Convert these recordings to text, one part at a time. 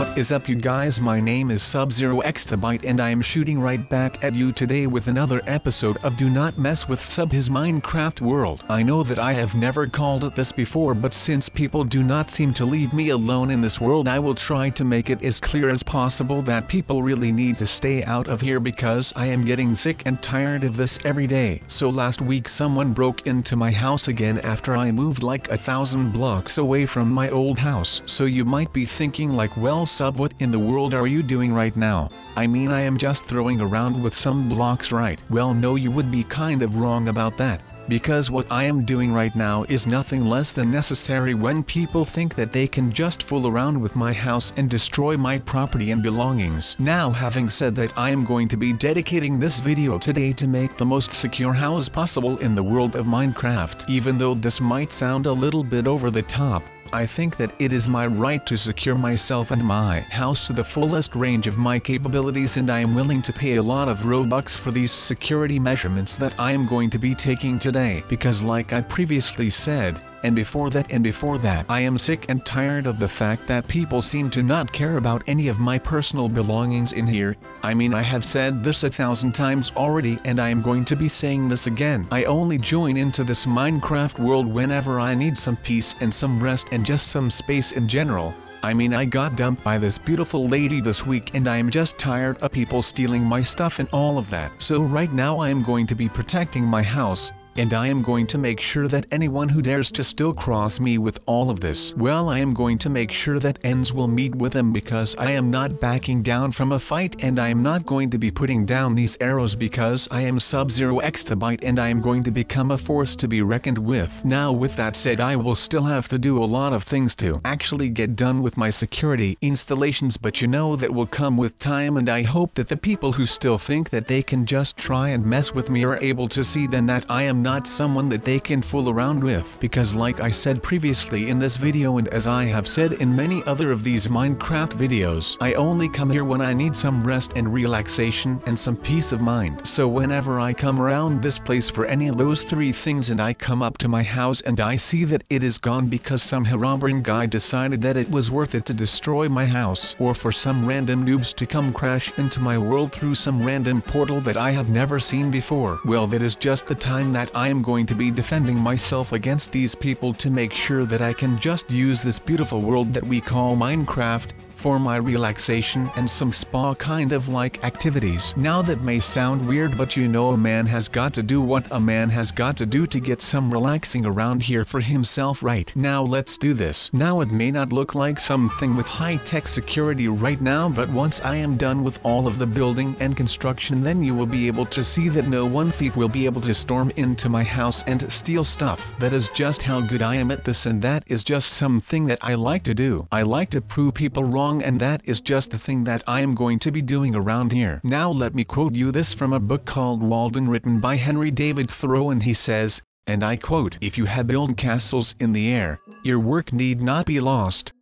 What is up you guys, my name is SubZeroExtabyte and I am shooting right back at you today with another episode of Do Not Mess with Sub His Minecraft World. I know that I have never called it this before, but since people do not seem to leave me alone in this world, I will try to make it as clear as possible that people really need to stay out of here because I am getting sick and tired of this every day. So last week someone broke into my house again after I moved like 1,000 blocks away from my old house. So you might be thinking like, well Sub, what in the world are you doing right now? I mean, I am just throwing around with some blocks, right? Well no, you would be kind of wrong about that. Because what I am doing right now is nothing less than necessary when people think that they can just fool around with my house and destroy my property and belongings. Now, having said that, I am going to be dedicating this video today to make the most secure house possible in the world of Minecraft. Even though this might sound a little bit over the top, I think that it is my right to secure myself and my house to the fullest range of my capabilities, and I am willing to pay a lot of Robux for these security measurements that I am going to be taking today. Because like I previously said, and before that, I am sick and tired of the fact that people seem to not care about any of my personal belongings in here. I mean, I have said this 1,000 times already and I am going to be saying this again. I only join into this Minecraft world whenever I need some peace and some rest and just some space in general. I mean, I got dumped by this beautiful lady this week and I am just tired of people stealing my stuff and all of that. So right now I am going to be protecting my house, and I am going to make sure that anyone who dares to still cross me with all of this, well, I am going to make sure that ends will meet with them, because I am not backing down from a fight and I am not going to be putting down these arrows because I am SubZeroExtabyte and I am going to become a force to be reckoned with. Now with that said, I will still have to do a lot of things to actually get done with my security installations, but you know that will come with time, and I hope that the people who still think that they can just try and mess with me are able to see then that I am not someone that they can fool around with. Because like I said previously in this video, and as I have said in many other of these Minecraft videos, I only come here when I need some rest and relaxation and some peace of mind. So whenever I come around this place for any of those three things and I come up to my house and I see that it is gone because some Herobrine guy decided that it was worth it to destroy my house, or for some random noobs to come crash into my world through some random portal that I have never seen before, well, that is just the time that I am going to be defending myself against these people to make sure that I can just use this beautiful world that we call Minecraft for my relaxation and some spa kind of like activities. Now that may sound weird, but you know, a man has got to do what a man has got to do to get some relaxing around here for himself, right? Now let's do this. Now it may not look like something with high-tech security right now, but once I am done with all of the building and construction, then you will be able to see that no one thief will be able to storm into my house and steal stuff. That is just how good I am at this, and that is just something that I like to do. I like to prove people wrong, and that is just the thing that I am going to be doing around here. Now let me quote you this from a book called Walden, written by Henry David Thoreau, and he says, and I quote, "If you have built castles in the air, your work need not be lost.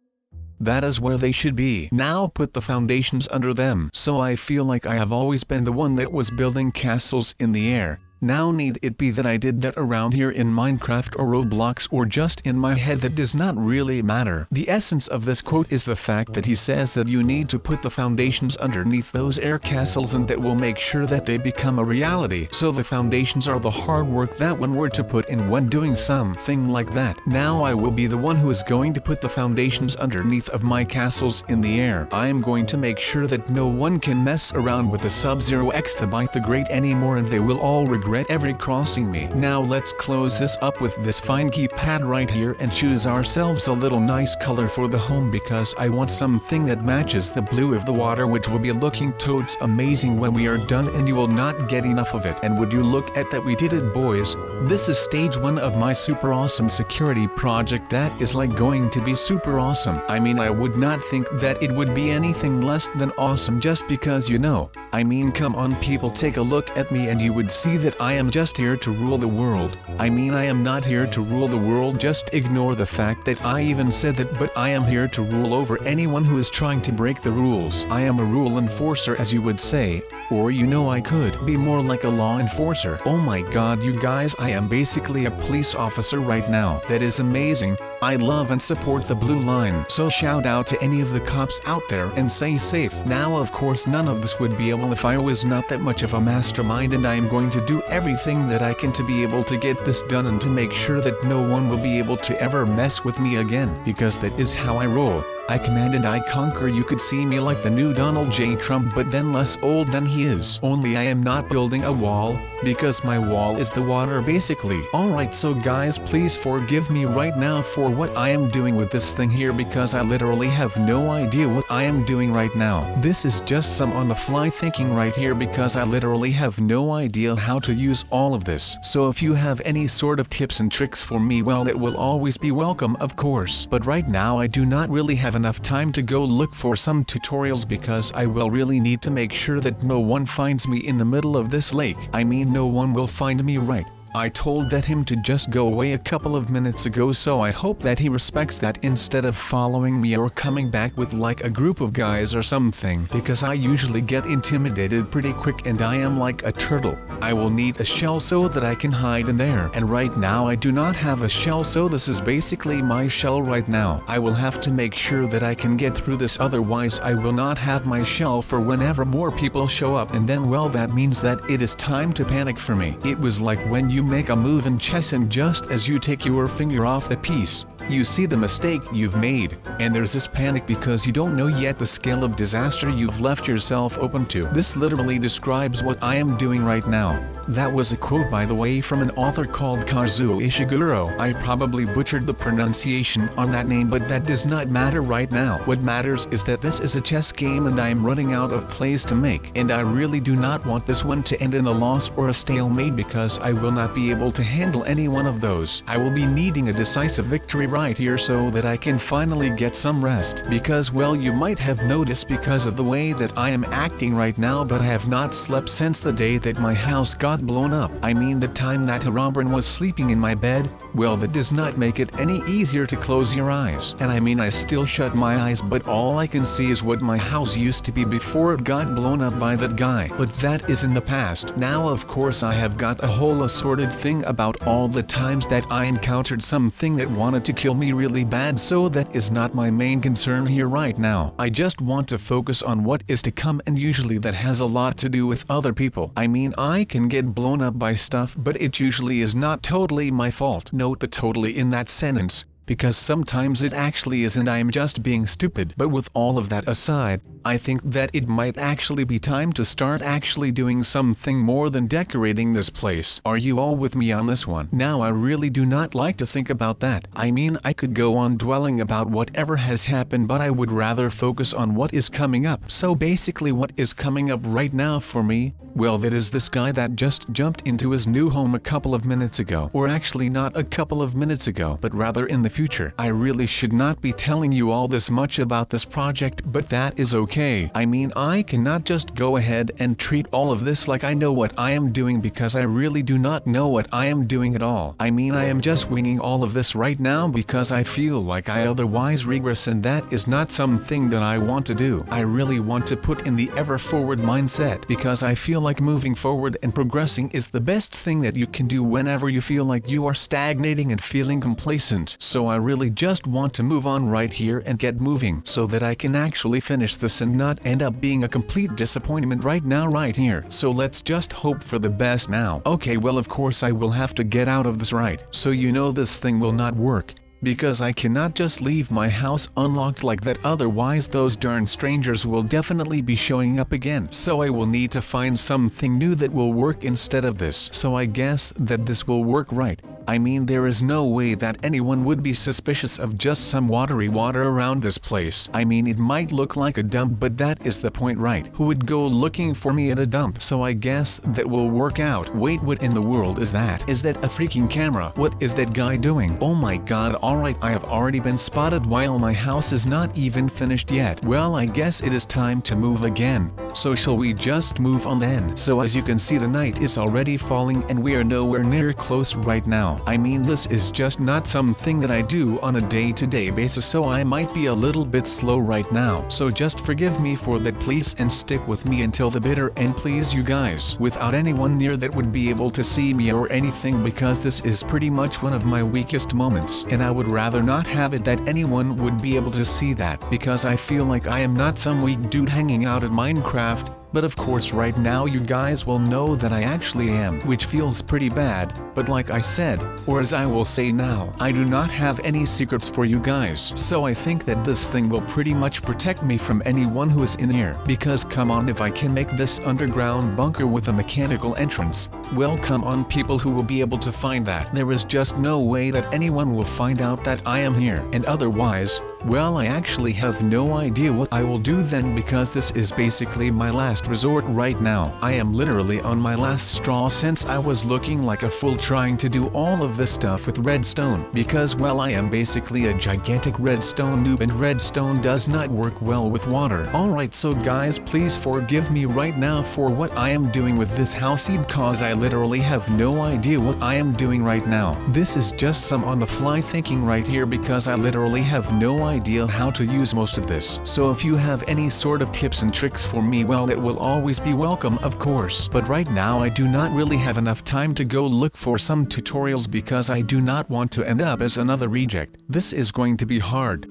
That is where they should be. Now put the foundations under them." So I feel like I have always been the one that was building castles in the air. Now need it be that I did that around here in Minecraft or Roblox or just in my head, that does not really matter. The essence of this quote is the fact that he says that you need to put the foundations underneath those air castles, and that will make sure that they become a reality. So the foundations are the hard work that one were to put in when doing something like that. Now I will be the one who is going to put the foundations underneath of my castles in the air. I am going to make sure that no one can mess around with the SubZeroExtabyte the Great anymore, and they will all regret every crossing me. Now let's close this up with this fine keypad right here and choose ourselves a little nice color for the home, because I want something that matches the blue of the water, which will be looking totes amazing when we are done, and you will not get enough of it. And would you look at that, we did it, boys. This is stage 1 of my super awesome security project that is like going to be super awesome. I mean, I would not think that it would be anything less than awesome, just because, you know, I mean, come on people, take a look at me and you would see that I am just here to rule the world. I mean, I am not here to rule the world, just ignore the fact that I even said that, but I am here to rule over anyone who is trying to break the rules. I am a rule enforcer, as you would say, or you know, I could be more like a law enforcer. Oh my god, you guys, I am basically a police officer right now. That is amazing. I love and support the blue line. So shout out to any of the cops out there and stay safe. Now of course none of this would be able if I was not that much of a mastermind, and I am going to do everything that I can to be able to get this done and to make sure that no one will be able to ever mess with me again, because that is how I roll. I command and I conquer. You could see me like the new Donald J. Trump, but then less old than he is. Only I am not building a wall, because my wall is the water basically. Alright, so guys, please forgive me right now for what I am doing with this thing here, because I literally have no idea what I am doing right now. This is just some on the fly thinking right here, because I literally have no idea how to use all of this. So if you have any sort of tips and tricks for me, well, it will always be welcome of course. But right now I do not really have enough time to go look for some tutorials, because I will really need to make sure that no one finds me in the middle of this lake. I mean, no one will find me, right? I told him to just go away a couple of minutes ago, so I hope that he respects that instead of following me or coming back with like a group of guys or something, because I usually get intimidated pretty quick and I am like a turtle. I will need a shell so that I can hide in there, and right now I do not have a shell, so this is basically my shell right now. I will have to make sure that I can get through this, otherwise I will not have my shell for whenever more people show up, and then well, that means that it is time to panic for me. It was like when you make a move in chess and just as you take your finger off the piece, you see the mistake you've made, and there's this panic because you don't know yet the scale of disaster you've left yourself open to. This literally describes what I am doing right now. That was a quote, by the way, from an author called Kazuo Ishiguro. I probably butchered the pronunciation on that name, but that does not matter right now. What matters is that this is a chess game and I am running out of plays to make, and I really do not want this one to end in a loss or a stalemate, because I will not be able to handle any one of those. I will be needing a decisive victory right here so that I can finally get some rest, because well, you might have noticed because of the way that I am acting right now, but I have not slept since the day that my house got blown up. I mean, the time that Haramberin was sleeping in my bed. Well, that does not make it any easier to close your eyes. And I mean, I still shut my eyes, but all I can see is what my house used to be before it got blown up by that guy. But that is in the past. Now of course I have got a whole assorted thing about all the times that I encountered something that wanted to kill me really bad, so that is not my main concern here right now. I just want to focus on what is to come, and usually that has a lot to do with other people. I mean, I can get blown up by stuff, but it usually is not totally my fault. Note the totally in that sentence, because sometimes it actually is and I am just being stupid. But with all of that aside, I think that it might actually be time to start actually doing something more than decorating this place. Are you all with me on this one? Now I really do not like to think about that. I mean, I could go on dwelling about whatever has happened, but I would rather focus on what is coming up. So basically what is coming up right now for me, well, that is this guy that just jumped into his new home a couple of minutes ago. Or actually not a couple of minutes ago, but rather in the future. I really should not be telling you all this much about this project, but that is okay. I mean, I cannot just go ahead and treat all of this like I know what I am doing, because I really do not know what I am doing at all. I mean, I am just winging all of this right now because I feel like I otherwise regress, and that is not something that I want to do. I really want to put in the ever forward mindset, because I feel like moving forward and progressing is the best thing that you can do whenever you feel like you are stagnating and feeling complacent. So I really just want to move on right here and get moving so that I can actually finish this and not end up being a complete disappointment right now right here. So let's just hope for the best now. Okay, well of course I will have to get out of this, right? So you know this thing will not work, because I cannot just leave my house unlocked like that, otherwise those darn strangers will definitely be showing up again. So I will need to find something new that will work instead of this. So I guess that this will work, right? I mean, there is no way that anyone would be suspicious of just some watery water around this place. I mean, it might look like a dump, but that is the point, right? Who would go looking for me at a dump? So I guess that will work out. Wait, what in the world is that? Is that a freaking camera? What is that guy doing? Oh my god, alright, I have already been spotted while my house is not even finished yet. Well, I guess it is time to move again. So shall we just move on then? So as you can see, the night is already falling and we are nowhere near close right now. I mean, this is just not something that I do on a day-to-day basis, so I might be a little bit slow right now. So just forgive me for that please, and stick with me until the bitter end please you guys, without anyone near that would be able to see me or anything, because this is pretty much one of my weakest moments, and I would rather not have it that anyone would be able to see that, because I feel like I am not some weak dude hanging out in Minecraft. But of course right now you guys will know that I actually am, which feels pretty bad, but like I said, or as I will say now, I do not have any secrets for you guys. So I think that this thing will pretty much protect me from anyone who is in here, because come on, if I can make this underground bunker with a mechanical entrance, well come on people who will be able to find that. There is just no way that anyone will find out that I am here, and otherwise, well I actually have no idea what I will do then, because this is basically my last resort right now. I am literally on my last straw, since I was looking like a fool trying to do all of this stuff with redstone, because well I am basically a gigantic redstone noob and redstone does not work well with water. Alright, so guys, please forgive me right now for what I am doing with this house, because I literally have no idea what I am doing right now. This is just some on the fly thinking right here, because I literally have no idea how to use most of this. So if you have any sort of tips and tricks for me, well it will always be welcome of course. But right now I do not really have enough time to go look for some tutorials, because I do not want to end up as another reject. This is going to be hard,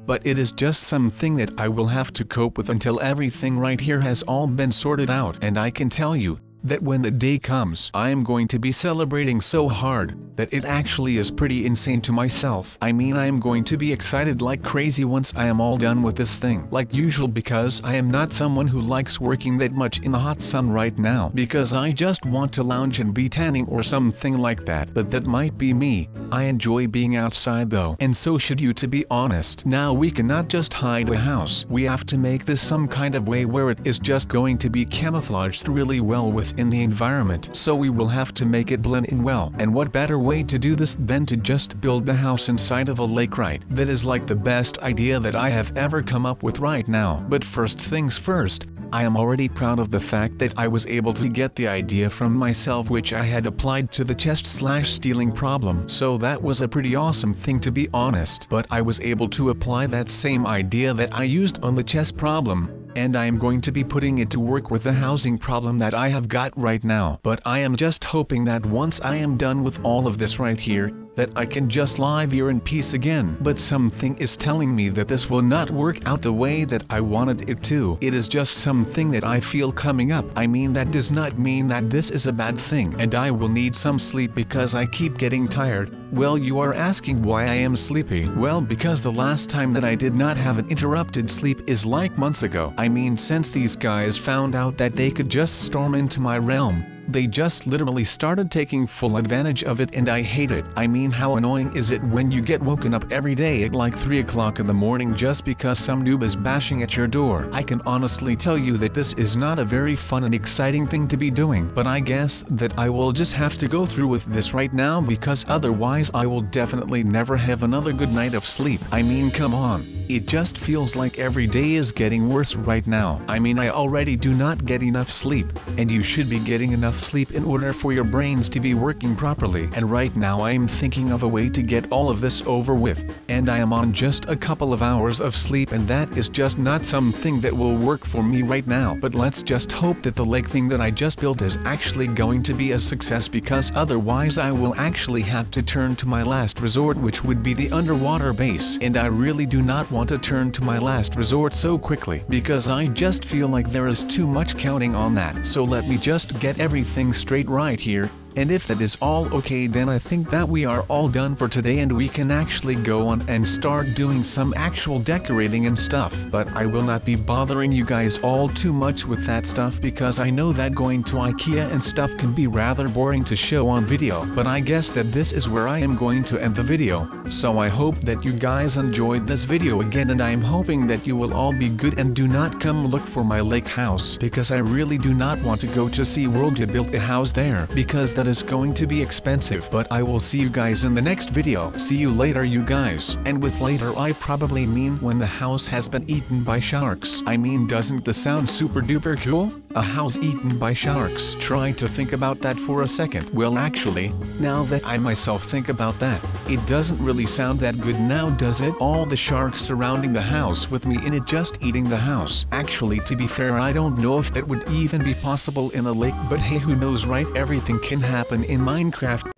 but it is just something that I will have to cope with until everything right here has all been sorted out. And I can tell you that when the day comes, I am going to be celebrating so hard that it actually is pretty insane to myself. I mean, I am going to be excited like crazy once I am all done with this thing, like usual, because I am not someone who likes working that much in the hot sun right now, because I just want to lounge and be tanning or something like that. But that might be me. I enjoy being outside though, and so should you, to be honest. Now we cannot just hide the house. We have to make this some kind of way where it is just going to be camouflaged really well within the environment. So we will have to make it blend in well. And what better way to do this than to just build the house inside of a lake, right? That is like the best idea that I have ever come up with right now. But first things first, I am already proud of the fact that I was able to get the idea from myself, which I had applied to the chest/stealing problem. So that was a pretty awesome thing, to be honest. But I was able to apply that same idea that I used on the chest problem, and I am going to be putting it to work with the housing problem that I have got right now. But I am just hoping that once I am done with all of this right here, that I can just live here in peace again. But something is telling me that this will not work out the way that I wanted it to. It is just something that I feel coming up. I mean, that does not mean that this is a bad thing, and I will need some sleep because I keep getting tired. Well, you are asking why I am sleepy. Well, because the last time that I did not have an interrupted sleep is like months ago. I mean, since these guys found out that they could just storm into my realm, they just literally started taking full advantage of it, and I hate it. I mean, how annoying is it when you get woken up every day at like 3 o'clock in the morning just because some noob is bashing at your door? I can honestly tell you that this is not a very fun and exciting thing to be doing, but I guess that I will just have to go through with this right now, because otherwise I will definitely never have another good night of sleep. I mean, come on. It just feels like every day is getting worse right now. I mean, I already do not get enough sleep, and you should be getting enough sleep in order for your brains to be working properly. And right now I am thinking of a way to get all of this over with, and I am on just a couple of hours of sleep, and that is just not something that will work for me right now. But let's just hope that the lake thing that I just built is actually going to be a success, because otherwise I will actually have to turn to my last resort, which would be the underwater base. And I really do not want to turn to my last resort so quickly, because I just feel like there is too much counting on that. So let me just get everything straight right here. And if that is all okay, then I think that we are all done for today, and we can actually go on and start doing some actual decorating and stuff. But I will not be bothering you guys all too much with that stuff, because I know that going to IKEA and stuff can be rather boring to show on video. But I guess that this is where I am going to end the video. So I hope that you guys enjoyed this video again, and I am hoping that you will all be good and do not come look for my lake house, because I really do not want to go to SeaWorld to build a house there, because that that is going to be expensive. But I will see you guys in the next video. See you later you guys. And with later I probably mean when the house has been eaten by sharks. I mean, doesn't this sound super duper cool? A house eaten by sharks. Try to think about that for a second. Well, actually, now that I myself think about that, it doesn't really sound that good now, does it? All the sharks surrounding the house with me in it, just eating the house. Actually, to be fair, I don't know if it would even be possible in a lake, but hey, who knows, right? Everything can happen in Minecraft.